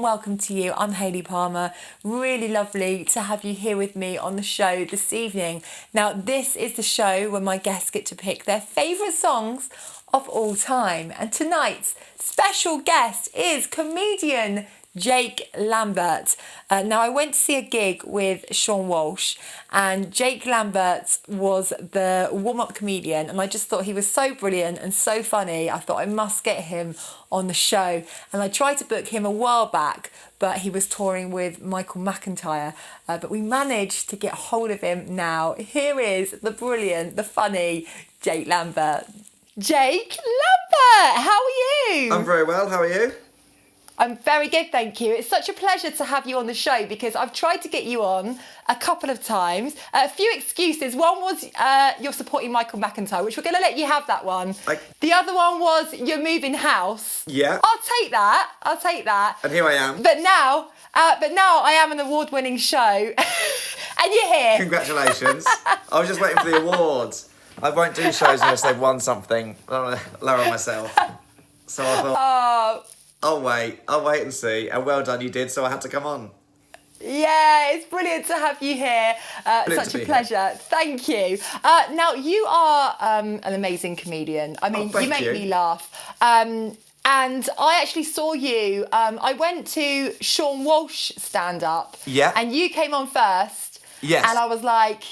welcome to you. I'm Hayley Palmer. Really lovely to have you here with me on the show this evening. Now, this is the show where my guests get to pick their favourite songs of all time. And tonight's special guest is comedian Jake Lambert. Now, I went to see a gig with Sean Walsh, and Jake Lambert was the warm-up comedian, and I just thought he was so brilliant and so funny. I thought I must get him on the show, and I tried to book him a while back, but he was touring with Michael McIntyre, but we managed to get hold of him now. Here is the brilliant, the funny Jake Lambert. Jake Lambert, how are you? I'm very well, how are you? I'm very good, thank you. It's such a pleasure to have you on the show because I've tried to get you on a couple of times. A few excuses. One was you're supporting Michael McIntyre, which we're going to let you have that one. The other one was you're moving house. Yeah. I'll take that. And here I am. But now I am an award-winning show, and you're here. Congratulations. I was just waiting for the awards. I won't do shows unless they've won something. I don't want to lower myself. So I thought... I'll wait and see. And well done, you did, so I had to come on. Yeah, it's brilliant to have you here. Such a pleasure. Here. Thank you. Now, you are an amazing comedian. I mean, you make me laugh. And I actually saw you. I went to Sean Walsh stand-up. Yeah. And you came on first. Yes. And I was like...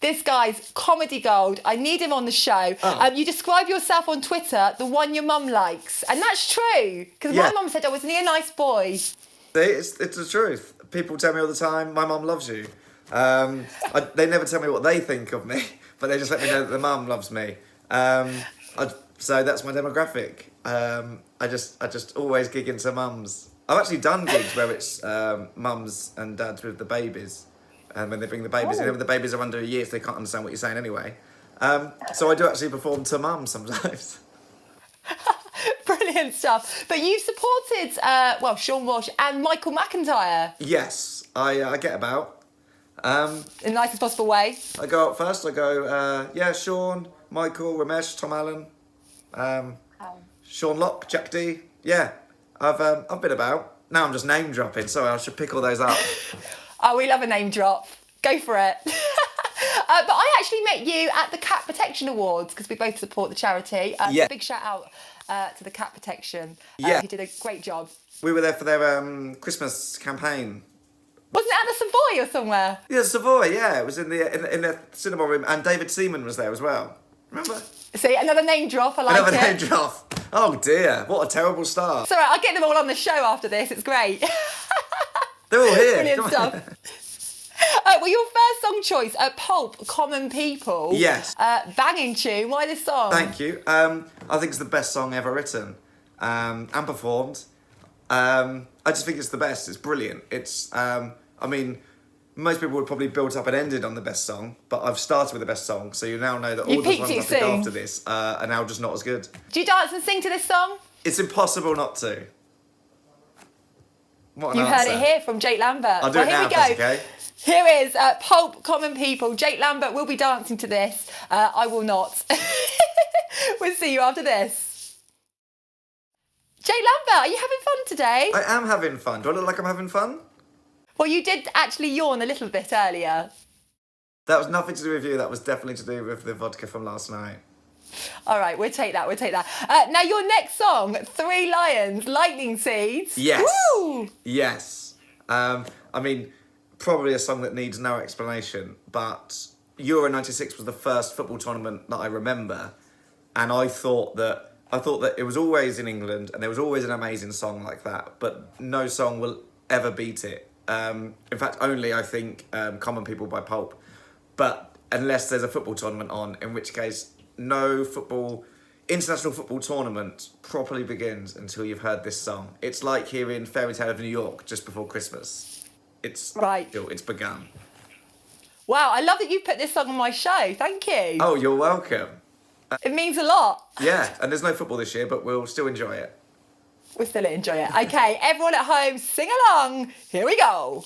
This guy's comedy gold. I need him on the show. You describe yourself on Twitter, the one your mum likes. And that's true. Because my mum said, wasn't he a nice boy? It's the truth. People tell me all the time, my mum loves you. They never tell me what they think of me, but they just let me know that the mum loves me. So that's my demographic. I just always gig into mums. I've actually done gigs where it's mums and dads with the babies. And when they bring the babies in, the babies are under a year, so they can't understand what you're saying anyway. So I do actually perform to mum sometimes. Brilliant stuff. But you supported, Sean Walsh and Michael McIntyre. Yes, I get about. In the nicest possible way. I go out first. I go, Sean, Michael, Ramesh, Tom Allen, Sean Locke, Jack D. Yeah, I've been about. Now I'm just name dropping, so I should pick all those up. Oh, we love a name drop. Go for it. But I actually met you at the Cat Protection Awards because we both support the charity. Big shout out to the Cat Protection. Who did a great job. We were there for their Christmas campaign. Wasn't it at the Savoy or somewhere? Yeah, Savoy, yeah. It was in the cinema room, and David Seaman was there as well. Remember? See, another name drop. I like Another name drop. Oh dear, what a terrible start. It's all right, I'll get them all on the show after this. It's great. They're all here. Brilliant stuff. Well, your first song choice, Pulp, Common People. Yes. Banging tune. Why this song? Thank you. I think it's the best song ever written and performed. I just think it's the best. It's brilliant. It's, most people would probably build up and ended on the best song, but I've started with the best song, so you now know that all the ones I pick after this are now just not as good. Do you dance and sing to this song? It's impossible not to. What an You answer. heard it here from Jake Lambert. I'll do it now, here we go. okay? Here is Pulp, Common People. Jake Lambert will be dancing to this. I will not. We'll see you after this. Jake Lambert, are you having fun today? I am having fun. Do I look like I'm having fun? Well, you did actually yawn a little bit earlier. That was nothing to do with you. That was definitely to do with the vodka from last night. All right, we'll take that. Now, your next song, Three Lions, Lightning Seeds. Yes. Woo! Yes. Probably a song that needs no explanation, but Euro 96 was the first football tournament that I remember, and I thought that it was always in England, and there was always an amazing song like that, but no song will ever beat it. In fact, only, I think, Common People by Pulp. But unless there's a football tournament on, in which case no international football tournament properly begins until you've heard this song. It's like hearing Fairy Tale of New York just before Christmas. It's begun. Wow, I love that you put this song on my show. Thank you. Oh, you're welcome. It means a lot. Yeah, and there's no football this year, but we'll still enjoy it. We'll still enjoy it. Okay, everyone at home, sing along. Here we go.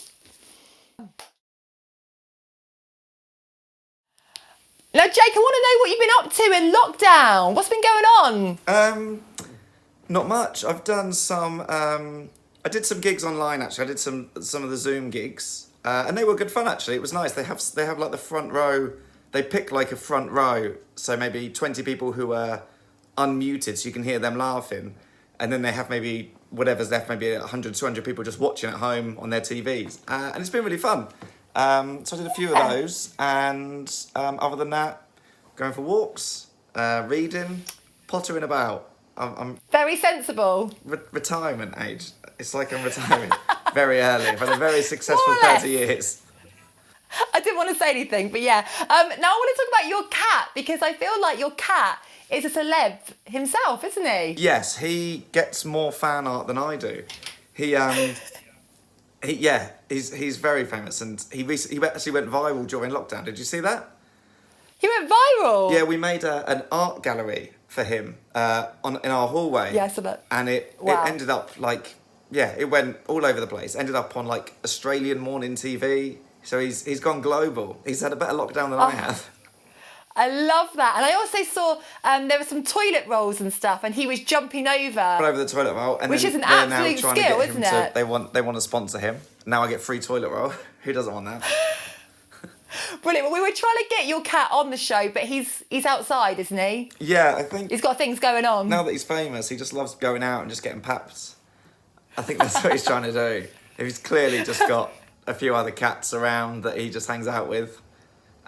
Now, Jake, I want to know what you've been up to in lockdown. What's been going on? Not much. I've done some I did some gigs online actually. I did some of the Zoom gigs, and they were good fun actually. It was nice. They have like the front row. They pick like a front row, so maybe 20 people who are unmuted, so you can hear them laughing, and then they have maybe whatever's left, maybe 100, 200 people just watching at home on their TVs, and it's been really fun. So I did a few of those, and other than that, going for walks, reading, pottering about. I'm Very sensible. retirement age. It's like I'm retiring very early. I've had a very successful More or less. 30 years. I didn't want to say anything, but yeah. Now I want to talk about your cat, because I feel like your cat is a celeb himself, isn't he? Yes, he gets more fan art than I do. He's very famous, and he actually went viral during lockdown. Did you see that? He went viral. Yeah, we made an art gallery for him in our hallway. Yes, but and it ended up like it went all over the place. Ended up on like Australian morning TV. So he's gone global. He's had a better lockdown than I have. I love that. And I also saw there were some toilet rolls and stuff, and he was jumping over. Over the toilet roll, and which then is an they're now absolute trying skill, to get him isn't it? They want to sponsor him. Now I get free toilet roll. Who doesn't want that? Brilliant. Well, we were trying to get your cat on the show, but he's outside, isn't he? Yeah, I think He's got things going on. now that he's famous, he just loves going out and just getting papped. I think that's what he's trying to do. He's clearly just got a few other cats around that he just hangs out with.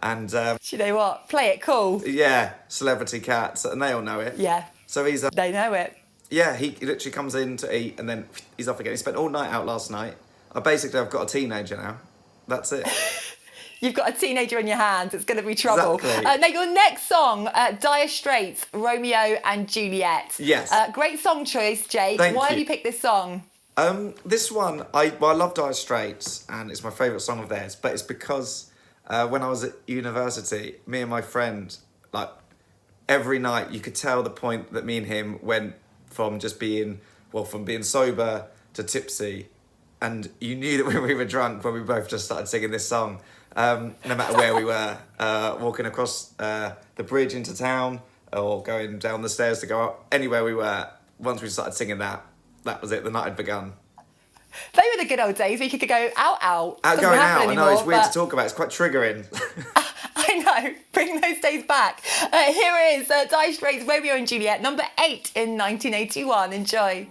And Do you know what? Play it cool. yeah, celebrity cats, and they all know it. Yeah. So he's They know it. yeah, he literally comes in to eat and then he's off again. He spent all night out last night. I've got a teenager now. That's it. You've got a teenager in your hands. It's going to be trouble. Exactly. Now, your next song, Dire Straits, Romeo and Juliet. Yes. Great song choice, Jake. Thank Why you. have you picked this song? This one, I love Dire Straits, and it's my favourite song of theirs, but it's because when I was at university, me and my friend, like, every night you could tell the point that me and him went from being sober to tipsy, and you knew that when we were drunk, when we both just started singing this song, no matter where we were, walking across the bridge into town, or going down the stairs to go up, anywhere we were, once we started singing that was it, the night had begun. They were the good old days where you could go out. Doesn't Going happen out, I know, anymore, it's weird but to talk about, it's quite triggering. I know, bring those days back. Here it is, Dire Straits, Romeo and Juliet, number 8 in 1981. Enjoy.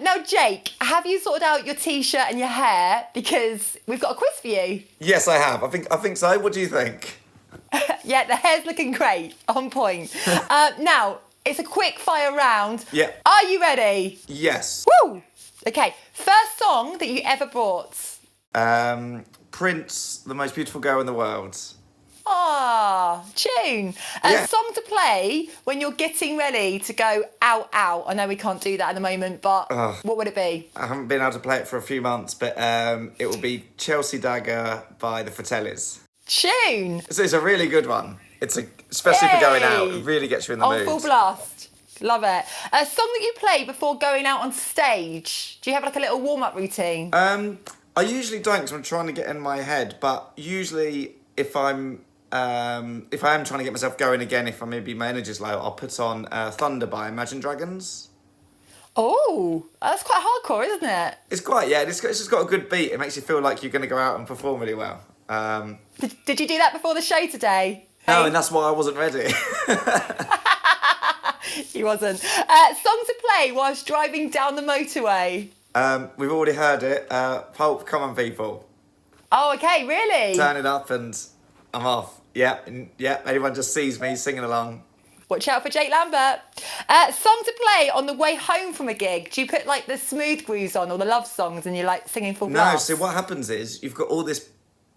Now, Jake, have you sorted out your T-shirt and your hair? Because we've got a quiz for you. Yes, I have. I think so. What do you think? Yeah, the hair's looking great, on point. Now, it's a quick fire round. Yeah. Are you ready? Yes. Woo! Okay, first song that you ever brought. Prince, The Most Beautiful Girl in the World. Ah, tune. Yeah. Song to play when you're getting ready to go out. I know we can't do that at the moment, but what would it be? I haven't been able to play it for a few months, but it will be Chelsea Dagger by the Fratellis. Tune. So it's a really good one. Especially for going out. It really gets you in the On mood. full blast. Love it. A song that you play before going out on stage. Do you have like a little warm-up routine? I usually don't because I'm trying to get in my head, but usually if I am trying to get myself going again, if maybe my energy's low, I'll put on Thunder by Imagine Dragons. Oh, that's quite hardcore, isn't it? It's quite, yeah, it's just got a good beat. It makes you feel like you're going to go out and perform really well. Did you do that before the show today? No, and that's why I wasn't ready. He wasn't. Song to play whilst driving down the motorway. We've already heard it. Pulp, Come On People. Oh, okay, really? Turn it up and I'm off. Yeah, anyone just sees me singing along. Watch out for Jake Lambert. Song to play on the way home from a gig. Do you put like the smooth grooves on or the love songs and you're like singing full blast? No, so what happens is you've got all this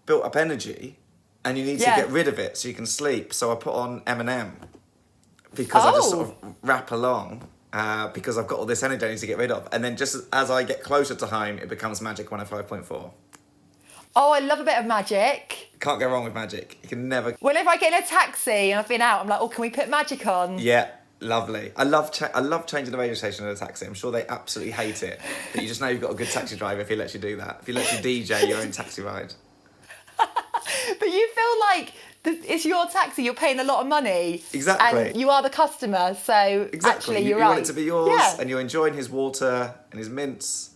built up energy and you need to get rid of it so you can sleep. So I put on Eminem because I just sort of rap along because I've got all this energy I need to get rid of. And then just as I get closer to home, it becomes Magic 105.4. Oh, I love a bit of Magic. Can't go wrong with Magic. You can never... Whenever I get in a taxi and I've been out, I'm like, oh, can we put Magic on? Yeah, lovely. I love changing the radio station in a taxi. I'm sure they absolutely hate it. But you just know you've got a good taxi driver if he lets you do that. If he lets you DJ your own taxi ride. But you feel like it's your taxi. You're paying a lot of money. Exactly. And you are the customer, so Exactly. actually you're you right. want it to be yours, Yeah. and you're enjoying his water and his mints,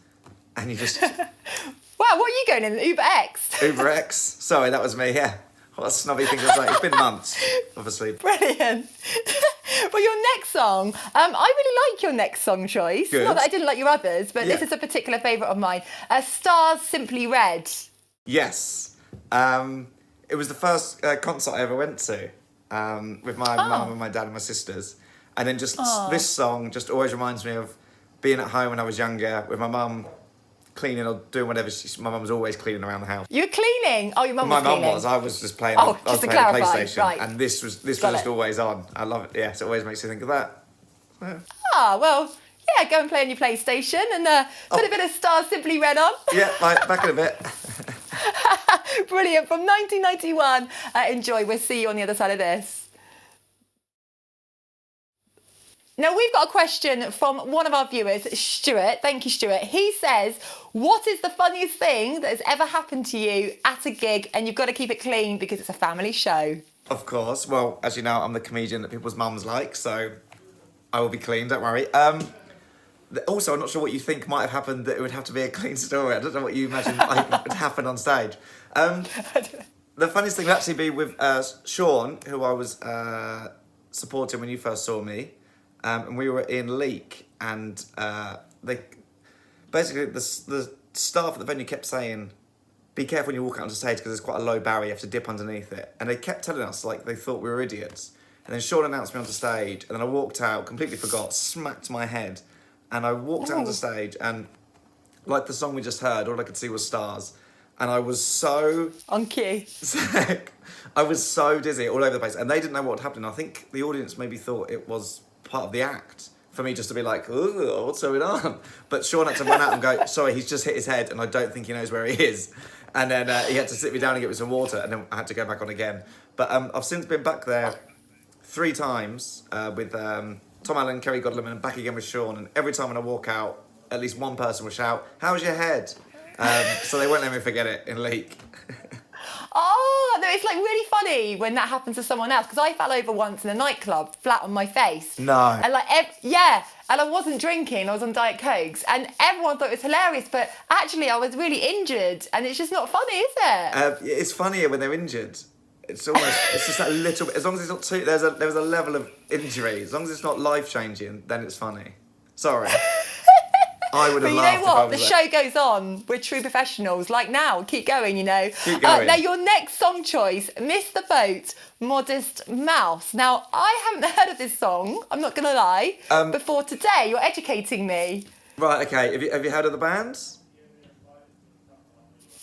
and you just Wow, what are you going in? Uber X? Uber X. Sorry, that was me. Yeah. What a snobby thing to say. It's been months, obviously. Brilliant. Well, your next song, I really like your next song choice. Good. Not that I didn't like your others, but this is a particular favourite of mine. Stars Simply Red. Yes. It was the first concert I ever went to with my mum and my dad and my sisters. And then just this song just always reminds me of being at home when I was younger with my mum cleaning or doing whatever. My mum was always cleaning around the house. You were cleaning? Oh, your mum was cleaning? My mum was. I was just playing, Oh, I was just to playing the clarify, PlayStation. right. And this was just always on. I love it. Yes, it always makes you think of that. Yeah. Well, yeah, go and play on your PlayStation and put a bit of Stars Simply Red on. Yeah, right, back in a bit. Brilliant. From 1991. Enjoy. We'll see you on the other side of this. Now, we've got a question from one of our viewers, Stuart. Thank you, Stuart. He says, what is the funniest thing that has ever happened to you at a gig? And you've got to keep it clean because it's a family show. Of course. Well, as you know, I'm the comedian that people's mums like, so I will be clean, don't worry. Also, I'm not sure what you think might have happened that it would have to be a clean story. I don't know what you imagine would happen on stage. The funniest thing would actually be with Sean, who I was supporting when you first saw me. And we were in Leek, and they basically the staff at the venue kept saying, "Be careful when you walk out onto stage because there's quite a low barrier. You have to dip underneath it." And they kept telling us like they thought we were idiots. And then Sean announced me onto stage, and then I walked out, completely forgot, smacked my head, and I walked out onto stage, and like the song we just heard, all I could see was stars, and I was so on cue. sick. I was so dizzy all over the place, and they didn't know what happened. I think the audience maybe thought it was part of the act for me just to be like, "Ooh, what's going on?" But Sean had to run out and go, "Sorry, he's just hit his head and I don't think he knows where he is." And then he had to sit me down and get me some water, and then I had to go back on again. But I've since been back there 3 times with Tom Allen, Kerry Godleman, and back again with Sean. And every time when I walk out, at least one person will shout, "How's your head?" So they won't let me forget it in Leek. Oh, no, it's like really funny when that happens to someone else, because I fell over once in a nightclub, flat on my face. No. And like, and I wasn't drinking, I was on Diet Cokes, and everyone thought it was hilarious, but actually I was really injured, and it's just not funny, is it? It's funnier when they're injured. It's just that little bit, as long as it's not too, there's a level of injury, as long as it's not life-changing, then it's funny. Sorry. I would have laughed. But you know what? The show goes on. We're true professionals. Like now, keep going, you know. Keep going. Now, your next song choice, Miss the Boat, Modest Mouse. Now, I haven't heard of this song, I'm not going to lie, before today. You're educating me. Right, okay. Have you heard of the band?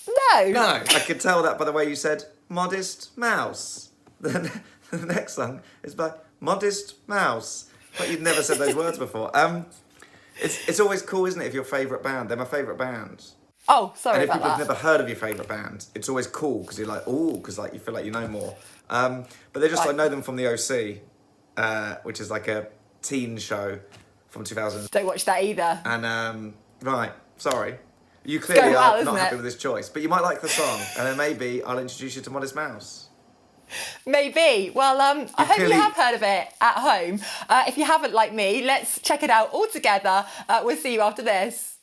No. No. I could tell that by the way you said Modest Mouse. The next song is by Modest Mouse. But you'd never said those words before. It's always cool, isn't it, if your favourite band, they're my favourite band. Oh, sorry and if about people that. have never heard of your favourite band, it's always cool because you're like, ooh, because like you feel like you know more. But they're just, I know them from the OC, which is like a teen show from 2000. Don't watch that either. And, right, sorry. You clearly are not happy with this choice, but you might like the song, and then maybe I'll introduce you to Modest Mouse. Maybe. Well, I hope you have heard of it at home. If you haven't, like me, let's check it out all together. We'll see you after this.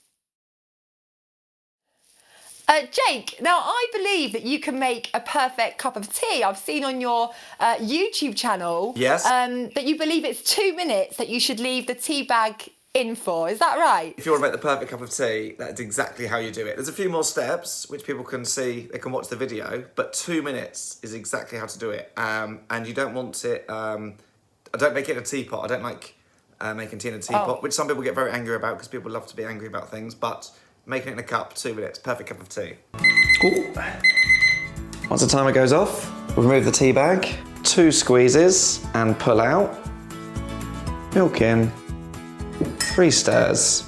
Jake, now I believe that you can make a perfect cup of tea. I've seen on your YouTube channel that you believe it's 2 minutes that you should leave the tea bag in for. Is that right? If you want to make the perfect cup of tea, that's exactly how you do it. There's a few more steps which people can see, they can watch the video, but 2 minutes is exactly how to do it. And you don't want it, I don't make it in a teapot. I don't like making tea in a teapot, which some people get very angry about because people love to be angry about things, but making it in a cup, 2 minutes, perfect cup of tea. Cool. Once the timer goes off, we'll remove the tea bag, 2 squeezes and pull out, milk in, 3 stirs.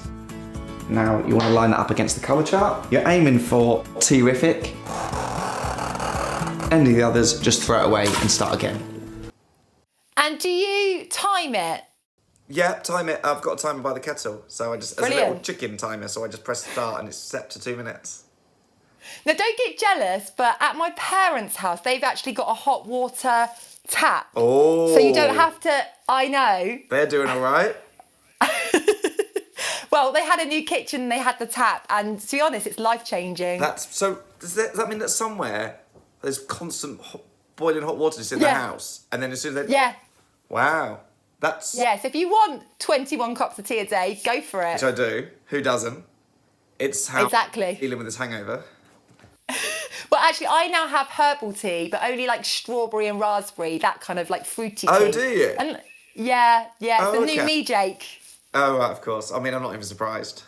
Now you want to line that up against the colour chart. You're aiming for terrific. Any of the others, just throw it away and start again. And do you time it? Yeah, time it. I've got a timer by the kettle, so I just, as a Brilliant. little chicken timer, so I just press start and it's set to 2 minutes. Now, don't get jealous, but at my parents' house, they've actually got a hot water tap. Oh. So you don't have to, I know. They're doing all right. Well, they had a new kitchen, they had the tap, and to be honest, it's life-changing. So does that mean that somewhere there's constant boiling hot water just in the house? And then as soon as they... Yeah. Wow. That's... Yes, if you want 21 cups of tea a day, go for it. Which I do. Who doesn't? It's how Exactly. I'm dealing with this hangover. Well, actually, I now have herbal tea, but only like strawberry and raspberry, that kind of like fruity tea. Oh, do you? And yeah, it's Oh, the new me, Jake. Oh, right, of course. I mean, I'm not even surprised.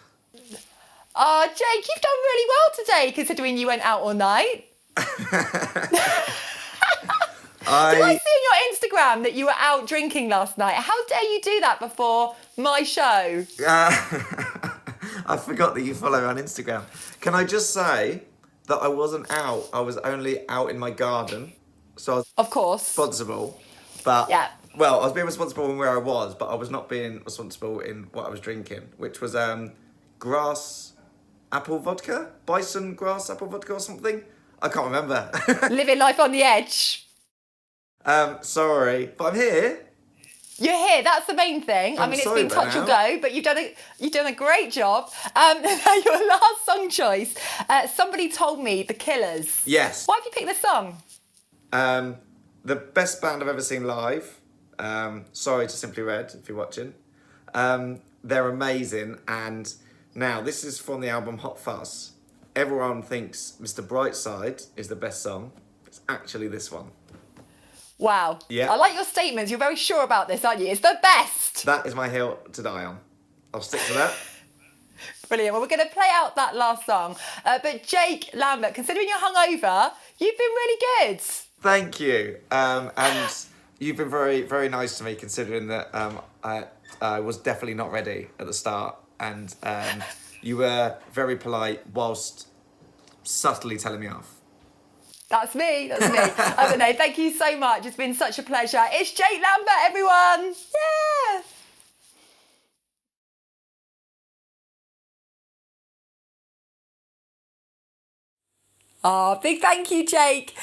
Oh, Jake, you've done really well today, considering you went out all night. Did I see on your Instagram that you were out drinking last night? How dare you do that before my show? I forgot that you follow me on Instagram. Can I just say that I wasn't out. I was only out in my garden. So I was of course responsible. But yeah. Well, I was being responsible in where I was, but I was not being responsible in what I was drinking, which was grass apple vodka? Bison grass apple vodka or something? I can't remember. Living life on the edge. Sorry, but I'm here. You're here, that's the main thing. I'm it's sorry been touch or now. go, but you've done a great job. Your last song choice, somebody told me The Killers. Yes. Why have you picked this song? The best band I've ever seen live. Sorry to Simply Red, if you're watching. They're amazing, and now this is from the album Hot Fuzz. Everyone thinks Mr. Brightside is the best song. It's actually this one. Wow. Yeah. I like your statements. You're very sure about this, aren't you? It's the best. That is my hill to die on. I'll stick to that. Brilliant. Well, we're going to play out that last song. But Jake Lambert, considering you're hungover, you've been really good. Thank you. And you've been very, very nice to me, considering that I was definitely not ready at the start. And you were very polite whilst subtly telling me off. That's me. I don't know. Thank you so much. It's been such a pleasure. It's Jake Lambert, everyone. Yeah. Oh, big thank you, Jake.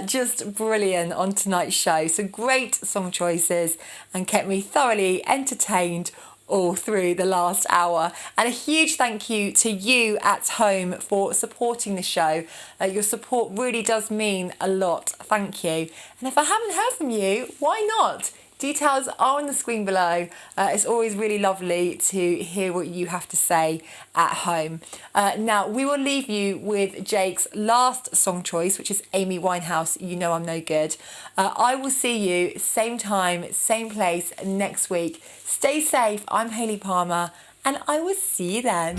Just brilliant on tonight's show. So great song choices and kept me thoroughly entertained all through the last hour. And a huge thank you to you at home for supporting the show. Your support really does mean a lot. Thank you. And if I haven't heard from you, why not? Details are on the screen below. It's always really lovely to hear what you have to say at home. Now, we will leave you with Jake's last song choice, which is Amy Winehouse, You Know I'm No Good. I will see you same time, same place next week. Stay safe. I'm Hayley Palmer, and I will see you then.